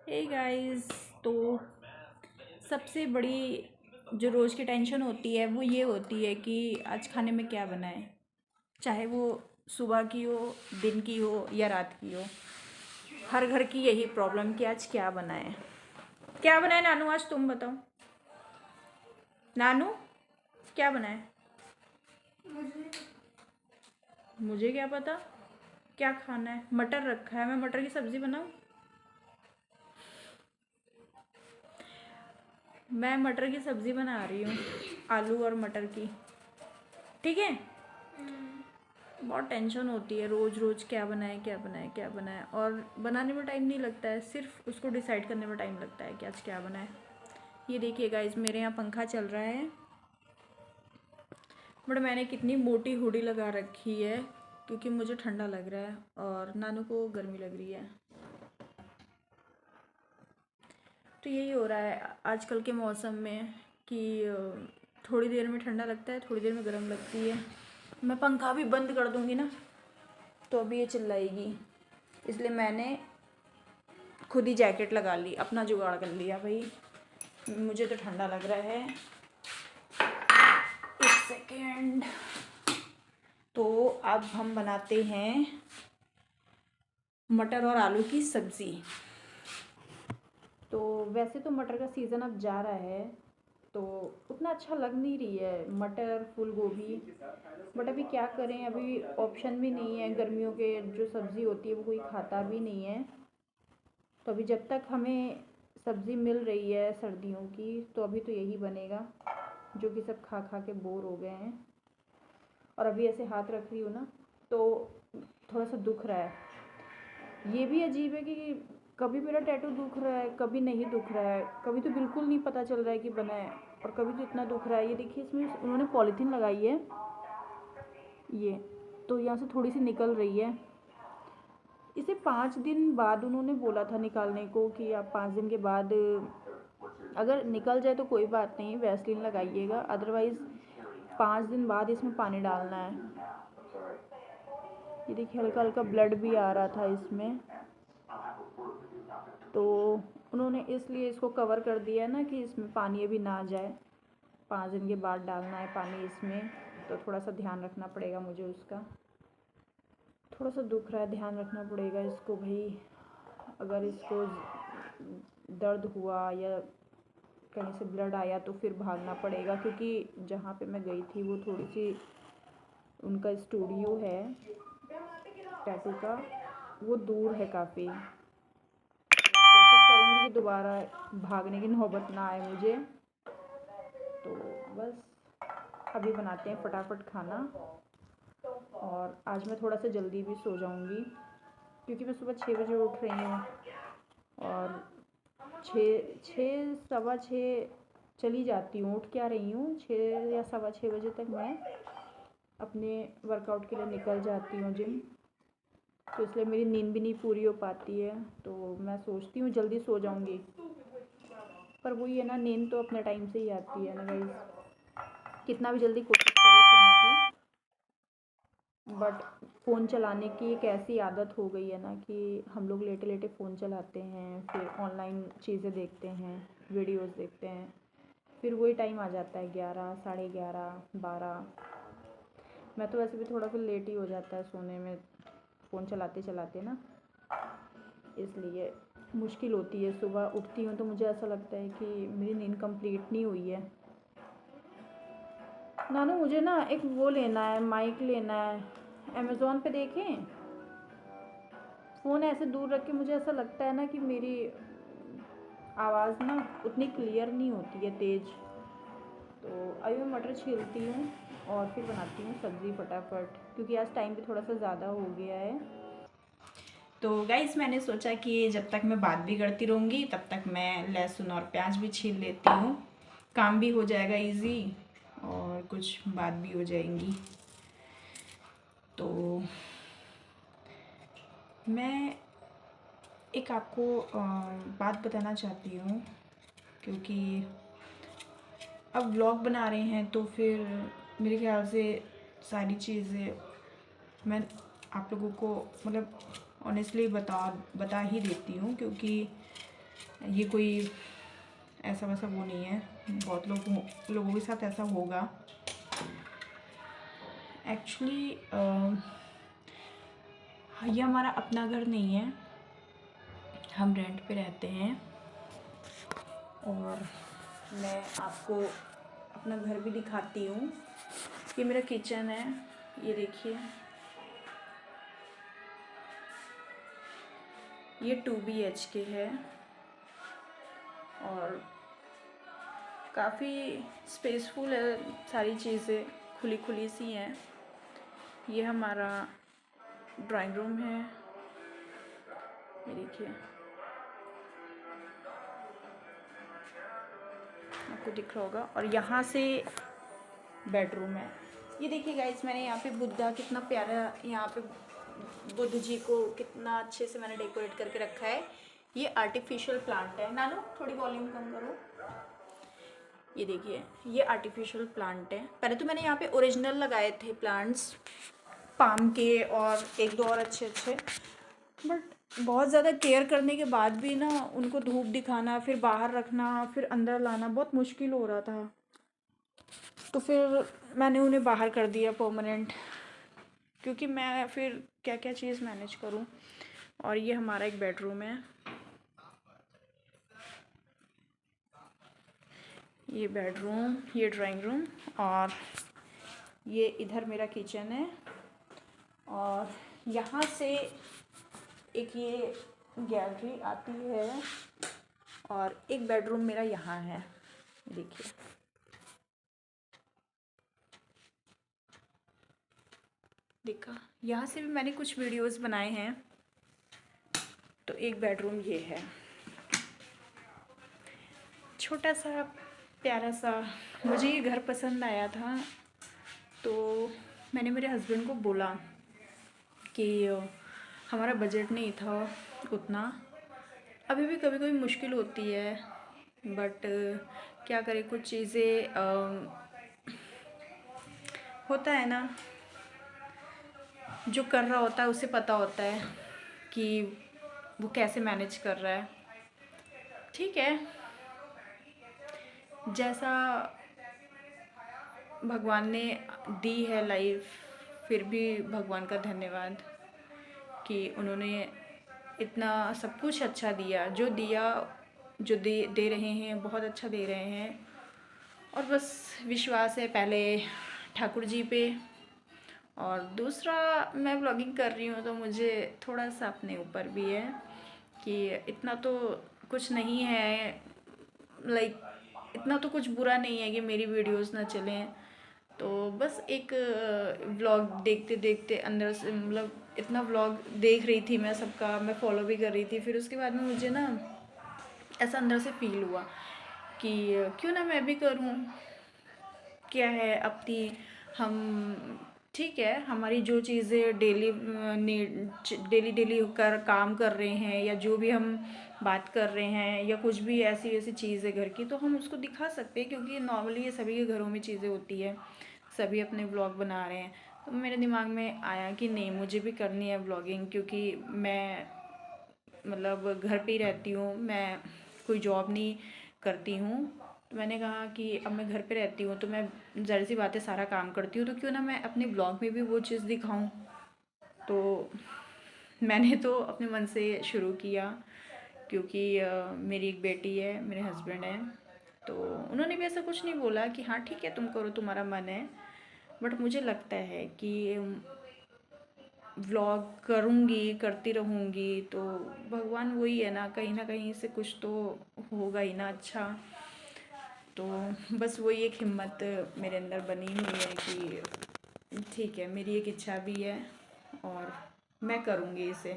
Hey guys. तो सबसे बड़ी जो रोज़ की टेंशन होती है वो ये होती है कि आज खाने में क्या बनाएं। चाहे वो सुबह की हो, दिन की हो या रात की हो, हर घर की यही प्रॉब्लम कि आज क्या बनाएं। क्या बनाएं नानू? आज तुम बताओ नानू, क्या बनाएं? मुझे क्या पता क्या खाना है। मटर रखा है, मैं मटर की सब्ज़ी बनाऊं? मैं मटर की सब्ज़ी बना रही हूँ, आलू और मटर की। ठीक है। बहुत टेंशन होती है, रोज़ रोज़ क्या बनाए क्या बनाए क्या बनाए, और बनाने में टाइम नहीं लगता है, सिर्फ उसको डिसाइड करने में टाइम लगता है कि आज क्या बनाए। ये देखिए गाइस, मेरे यहाँ पंखा चल रहा है, बट मैंने कितनी मोटी हुडी लगा रखी है क्योंकि मुझे ठंडा लग रहा है और नानू को गर्मी लग रही है। तो यही हो रहा है आजकल के मौसम में कि थोड़ी देर में ठंडा लगता है, थोड़ी देर में गर्म लगती है। मैं पंखा भी बंद कर दूँगी ना तो अभी ये चिल्लाएगी, इसलिए मैंने खुद ही जैकेट लगा ली, अपना जुगाड़ कर लिया। भाई मुझे तो ठंडा लग रहा है। एक सेकेंड। तो अब हम बनाते हैं मटर और आलू की सब्ज़ी। तो वैसे तो मटर का सीज़न अब जा रहा है तो उतना अच्छा लग नहीं रही है मटर फूल गोभी, बट अभी क्या करें, अभी ऑप्शन भी नहीं है। गर्मियों के जो सब्ज़ी होती है वो कोई खाता भी नहीं है। तो अभी जब तक हमें सब्ज़ी मिल रही है सर्दियों की तो अभी तो यही बनेगा, जो कि सब खा खा के बोर हो गए हैं। और अभी ऐसे हाथ रख रही हूँ ना तो थोड़ा सा दुख रहा है। ये भी अजीब है कि कभी मेरा टैटू दुख रहा है, कभी नहीं दुख रहा है, कभी तो बिल्कुल नहीं पता चल रहा है कि बना है, और कभी तो इतना दुख रहा है। ये देखिए, इसमें उन्होंने पॉलीथीन लगाई है, ये तो यहाँ से थोड़ी सी निकल रही है। इसे 5 दिन बाद उन्होंने बोला था निकालने को कि आप 5 दिन के बाद अगर निकल जाए तो कोई बात नहीं, वैसलीन लगाइएगा, अदरवाइज़ 5 दिन बाद इसमें पानी डालना है। ये देखिए, हल्का हल्का ब्लड भी आ रहा था इसमें, तो उन्होंने इसलिए इसको कवर कर दिया ना कि इसमें पानी अभी ना जाए। 5 दिन के बाद डालना है पानी इसमें, तो थोड़ा सा ध्यान रखना पड़ेगा मुझे उसका। थोड़ा सा दुख रहा है, ध्यान रखना पड़ेगा इसको भाई। अगर इसको दर्द हुआ या कहीं से ब्लड आया तो फिर भागना पड़ेगा, क्योंकि जहाँ पे मैं गई थी वो थोड़ी सी उनका स्टूडियो है टैटू का, वो दूर है काफ़ी। कोशिश करूँगी कि दोबारा भागने की नौबत ना आए मुझे। तो बस अभी बनाते हैं फटाफट खाना, और आज मैं थोड़ा सा जल्दी भी सो जाऊँगी क्योंकि मैं सुबह 6 बजे उठ रही हूँ, और 6 6 सवा 6 चली जाती हूँ, उठ क्या रही हूँ, 6 या सवा 6 बजे तक मैं अपने वर्कआउट के लिए निकल जाती हूँ जिम। तो इसलिए मेरी नींद भी नहीं पूरी हो पाती है, तो मैं सोचती हूँ जल्दी सो जाऊँगी, पर वही है ना, नींद तो अपने टाइम से ही आती है ना गाइस, कितना भी जल्दी कोशिश करो सोने की। बट फ़ोन चलाने की एक ऐसी आदत हो गई है ना कि हम लोग लेटे लेटे फ़ोन चलाते हैं, फिर ऑनलाइन चीज़ें देखते हैं, वीडियोस देखते हैं, फिर वही टाइम आ जाता है 11 11:30 12। मैं तो वैसे भी थोड़ा सा लेट ही हो जाता है सोने में, फ़ोन चलाते चलाते ना, इसलिए मुश्किल होती है। सुबह उठती हूँ तो मुझे ऐसा लगता है कि मेरी नींद कंप्लीट नहीं हुई है। नानू, मुझे ना एक वो लेना है, माइक लेना है, अमेज़ोन पे देखें। फ़ोन ऐसे दूर रख के मुझे ऐसा लगता है ना कि मेरी आवाज़ ना उतनी क्लियर नहीं होती है, तेज़। तो अभी मैं मटर छीलती हूँ और फिर बनाती हूँ सब्ज़ी फटाफट, क्योंकि आज टाइम भी थोड़ा सा ज़्यादा हो गया है। तो गाइस, मैंने सोचा कि जब तक मैं बात भी करती रहूँगी तब तक मैं लहसुन और प्याज भी छील लेती हूँ, काम भी हो जाएगा इजी और कुछ बात भी हो जाएंगी। तो मैं एक आपको बात बताना चाहती हूँ, क्योंकि अब व्लॉग बना रहे हैं तो फिर मेरे ख्याल से सारी चीज़ें मैं आप लोगों को मतलब ऑनेस्टली बता ही देती हूँ, क्योंकि ये कोई ऐसा वैसा वो नहीं है, बहुत लोगों के साथ ऐसा होगा एक्चुअली। ये हमारा अपना घर नहीं है, हम रेंट पे रहते हैं। और मैं आपको अपना घर भी दिखाती हूँ। ये मेरा किचन है, ये देखिए, ये 2 BHK है और काफ़ी स्पेसफुल है, सारी चीज़ें खुली खुली सी हैं। ये हमारा ड्राइंग रूम है, ये देखिए, आपको दिख रहा होगा। और यहाँ से बेडरूम है। ये देखिए गाइस, मैंने यहाँ पे बुद्धा, कितना प्यारा, यहाँ पे बुद्ध जी को कितना अच्छे से मैंने डेकोरेट करके रखा है। ये आर्टिफिशियल प्लांट है। नानू थोड़ी वॉल्यूम कम करो। ये देखिए, ये आर्टिफिशियल प्लांट है। पहले तो मैंने यहाँ पे ओरिजिनल लगाए थे प्लांट्स, पाम के और एक दो और अच्छे अच्छे, बट बहुत ज़्यादा केयर करने के बाद भी ना उनको धूप दिखाना, फिर बाहर रखना, फिर अंदर लाना बहुत मुश्किल हो रहा था। तो फिर मैंने उन्हें बाहर कर दिया परमानेंट, क्योंकि मैं फिर क्या क्या चीज़ मैनेज करूं। और ये हमारा एक बेडरूम है, ये बेडरूम, ये ड्राइंग रूम, और ये इधर मेरा किचन है। और यहाँ से एक ये गैलरी आती है और एक बेडरूम मेरा यहाँ है, देखिए। देखा, यहाँ से भी मैंने कुछ वीडियोस बनाए हैं। तो एक बेडरूम ये है, छोटा सा प्यारा सा। मुझे ये घर पसंद आया था, तो मैंने मेरे हस्बैंड को बोला कि हमारा बजट नहीं था उतना, अभी भी कभी कभी मुश्किल होती है, बट क्या करें, कुछ चीज़ें होता है ना, जो कर रहा होता है उसे पता होता है कि वो कैसे मैनेज कर रहा है। ठीक है, जैसा भगवान ने दी है लाइफ, फिर भी भगवान का धन्यवाद कि उन्होंने इतना सब कुछ अच्छा दिया। जो दिया, जो दे रहे हैं, बहुत अच्छा दे रहे हैं। और बस विश्वास है पहले ठाकुर जी पे, और दूसरा मैं व्लॉगिंग कर रही हूँ तो मुझे थोड़ा सा अपने ऊपर भी है कि इतना तो कुछ नहीं है, लाइक इतना तो कुछ बुरा नहीं है कि मेरी वीडियोस ना चलें। तो बस एक व्लॉग देखते देखते अंदर से, मतलब इतना व्लॉग देख रही थी मैं सबका, मैं फॉलो भी कर रही थी, फिर उसके बाद में मुझे ना ऐसा अंदर से फील हुआ कि क्यों ना मैं भी करूं। क्या है अपनी, हम ठीक है, हमारी जो चीज़ें डेली डेली डेली कर काम कर रहे हैं, या जो भी हम बात कर रहे हैं, या कुछ भी ऐसी ऐसी चीज़ है घर की, तो हम उसको दिखा सकते हैं, क्योंकि नॉर्मली ये सभी के घरों में चीज़ें होती है, सभी अपने व्लॉग बना रहे हैं। तो मेरे दिमाग में आया कि नहीं, मुझे भी करनी है व्लॉगिंग, क्योंकि मैं मतलब घर पे ही रहती हूँ, मैं कोई जॉब नहीं करती हूँ। तो मैंने कहा कि अब मैं घर पे रहती हूँ तो मैं ज़ाहिर सी बात है सारा काम करती हूँ, तो क्यों ना मैं अपने ब्लॉग में भी वो चीज़ दिखाऊँ। तो मैंने तो अपने मन से शुरू किया, क्योंकि मेरी एक बेटी है, मेरे हस्बैंड हैं, तो उन्होंने भी ऐसा कुछ नहीं बोला कि हाँ ठीक है तुम करो, तुम्हारा मन है। बट मुझे लगता है कि व्लॉग करूँगी, करती रहूँगी, तो भगवान वही है ना कहीं से कुछ तो होगा ही ना अच्छा। तो बस वही एक हिम्मत मेरे अंदर बनी हुई है कि ठीक है, मेरी एक इच्छा भी है और मैं करूँगी इसे।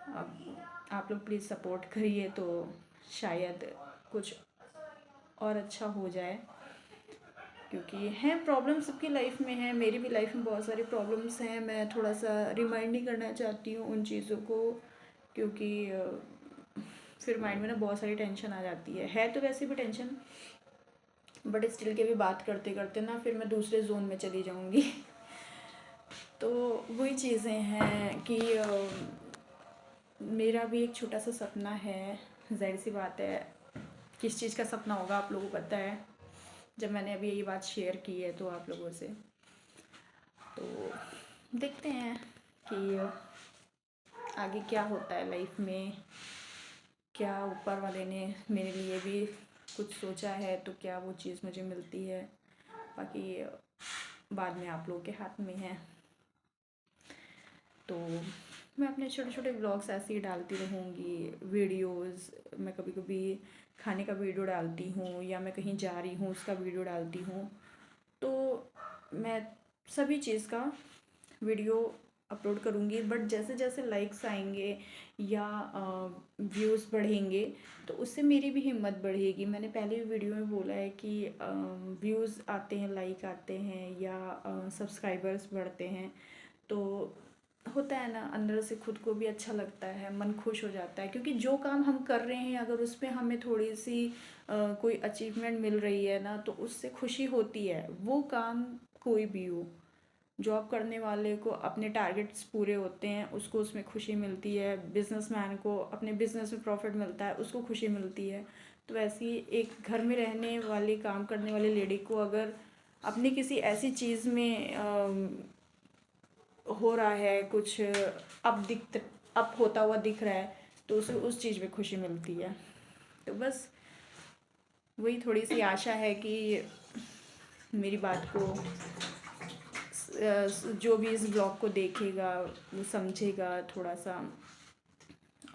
अब आप लोग प्लीज़ सपोर्ट करिए, तो शायद कुछ और अच्छा हो जाए, क्योंकि हैं प्रॉब्लम, सबकी लाइफ में है, मेरी भी लाइफ में बहुत सारी प्रॉब्लम्स हैं। मैं थोड़ा सा रिमाइंड नहीं करना चाहती हूँ उन चीज़ों को, क्योंकि फिर माइंड में ना बहुत सारी टेंशन आ जाती है तो वैसे भी टेंशन, बट स्टिल के भी बात करते करते ना फिर मैं दूसरे जोन में चली जाऊँगी। तो वही चीज़ें हैं कि मेरा भी एक छोटा सा सपना है ज़ाहिर सी बात है, किस चीज़ का सपना होगा आप लोगों को पता है। जब मैंने अभी यही बात शेयर की है तो आप लोगों से, तो देखते हैं कि आगे क्या होता है लाइफ में, क्या ऊपर वाले ने मेरे लिए भी कुछ सोचा है तो क्या वो चीज़ मुझे मिलती है। बाकी बाद में आप लोगों के हाथ में है। तो मैं अपने छोटे छोटे व्लॉग्स ऐसे ही डालती रहूँगी, वीडियोस। मैं कभी कभी खाने का वीडियो डालती हूँ, या मैं कहीं जा रही हूँ उसका वीडियो डालती हूँ। तो मैं सभी चीज़ का वीडियो अपलोड करूँगी। बट जैसे जैसे लाइक्स आएंगे या व्यूज़ बढ़ेंगे तो उससे मेरी भी हिम्मत बढ़ेगी। मैंने पहले भी वीडियो में बोला है कि व्यूज़ आते हैं, लाइक आते हैं या सब्सक्राइबर्स बढ़ते हैं तो होता है ना, अंदर से खुद को भी अच्छा लगता है, मन खुश हो जाता है। क्योंकि जो काम हम कर रहे हैं अगर उस पर हमें थोड़ी सी कोई अचीवमेंट मिल रही है ना तो उससे खुशी होती है। वो काम कोई भी हो, जॉब करने वाले को अपने टारगेट्स पूरे होते हैं, उसको उसमें खुशी मिलती है। बिजनेसमैन को अपने बिजनेस में प्रॉफिट मिलता है, उसको खुशी मिलती है। तो वैसे ही एक घर में रहने वाली, काम करने वाली लेडी को अगर अपनी किसी ऐसी चीज़ में हो रहा है कुछ, अप होता हुआ दिख रहा है तो उसे उस चीज़ में खुशी मिलती है। तो बस वही थोड़ी सी आशा है कि मेरी बात को जो भी इस ब्लॉग को देखेगा वो समझेगा थोड़ा सा,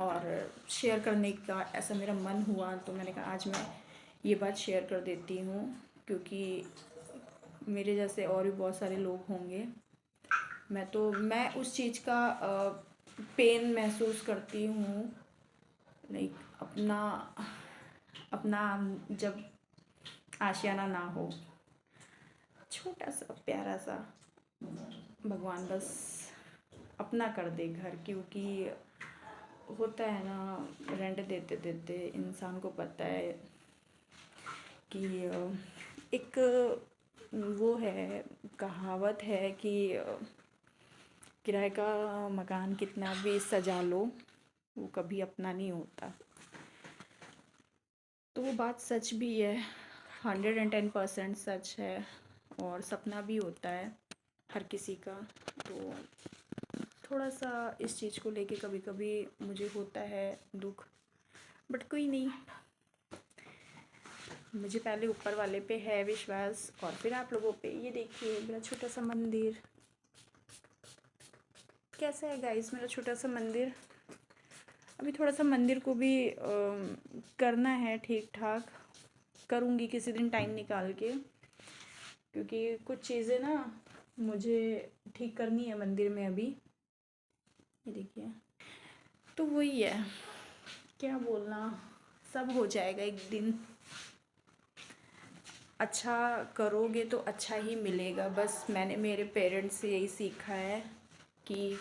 और शेयर करने का ऐसा मेरा मन हुआ तो मैंने कहा आज मैं ये बात शेयर कर देती हूँ। क्योंकि मेरे जैसे और भी बहुत सारे लोग होंगे। मैं उस चीज़ का पेन महसूस करती हूँ। लाइक अपना अपना जब आशियाना ना हो, छोटा सा प्यारा सा, भगवान बस अपना कर दे घर। क्योंकि होता है ना, रेंट देते देते इंसान को पता है कि एक वो है, कहावत है कि किराए का मकान कितना भी सजा लो वो कभी अपना नहीं होता। तो वो बात सच भी है, 110% सच है। और सपना भी होता है हर किसी का। तो थोड़ा सा इस चीज़ को लेके कभी कभी मुझे होता है दुख, बट कोई नहीं, मुझे पहले ऊपर वाले पे है विश्वास और फिर आप लोगों पे। ये देखिए मेरा छोटा सा मंदिर कैसा है गाइस, मेरा छोटा सा मंदिर। अभी थोड़ा सा मंदिर को भी करना है ठीक ठाक, करूँगी किसी दिन टाइम निकाल के। क्योंकि कुछ चीज़ें ना मुझे ठीक करनी है मंदिर में अभी। ये देखिए, तो वही है, क्या बोलना, सब हो जाएगा एक दिन। अच्छा करोगे तो अच्छा ही मिलेगा। बस मैंने मेरे पेरेंट्स से यही सीखा है कि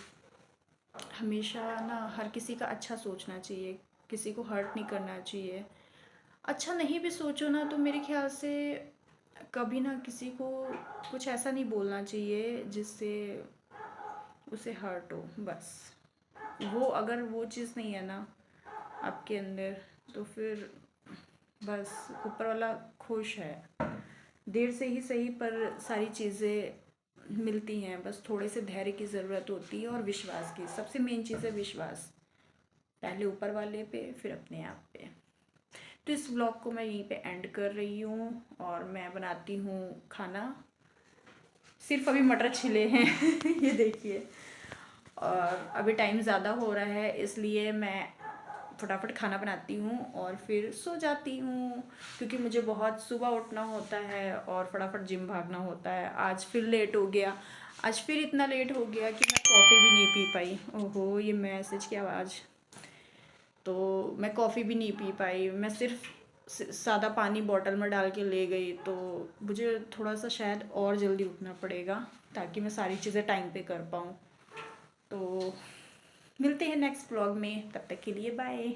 हमेशा ना हर किसी का अच्छा सोचना चाहिए, किसी को हर्ट नहीं करना चाहिए। अच्छा नहीं भी सोचो ना तो मेरे ख्याल से कभी ना किसी को कुछ ऐसा नहीं बोलना चाहिए जिससे उसे हर्ट हो। बस वो अगर वो चीज़ नहीं है ना आपके अंदर तो फिर बस ऊपर वाला खुश है। देर से ही सही पर सारी चीज़ें मिलती हैं। बस थोड़े से धैर्य की ज़रूरत होती है और विश्वास की। सबसे मेन चीज़ है विश्वास, पहले ऊपर वाले पे फिर अपने आप पे। तो इस व्लॉग को मैं यहीं पे एंड कर रही हूँ और मैं बनाती हूँ खाना। सिर्फ अभी मटर छिले हैं ये देखिए। और अभी टाइम ज़्यादा हो रहा है इसलिए मैं फटाफट खाना बनाती हूँ और फिर सो जाती हूँ। क्योंकि मुझे बहुत सुबह उठना होता है और फटाफट जिम भागना होता है। आज फिर लेट हो गया, आज फिर इतना लेट हो गया कि मैं कॉफ़ी भी नहीं पी पाई। ओहो, ये मैसेज की आवाज़। तो मैं कॉफ़ी भी नहीं पी पाई, मैं सिर्फ सादा पानी बॉटल में डाल के ले गई। तो मुझे थोड़ा सा शायद और जल्दी उठना पड़ेगा ताकि मैं सारी चीज़ें टाइम पे कर पाऊँ। तो मिलते हैं नेक्स्ट व्लॉग में, तब तक के लिए बाय।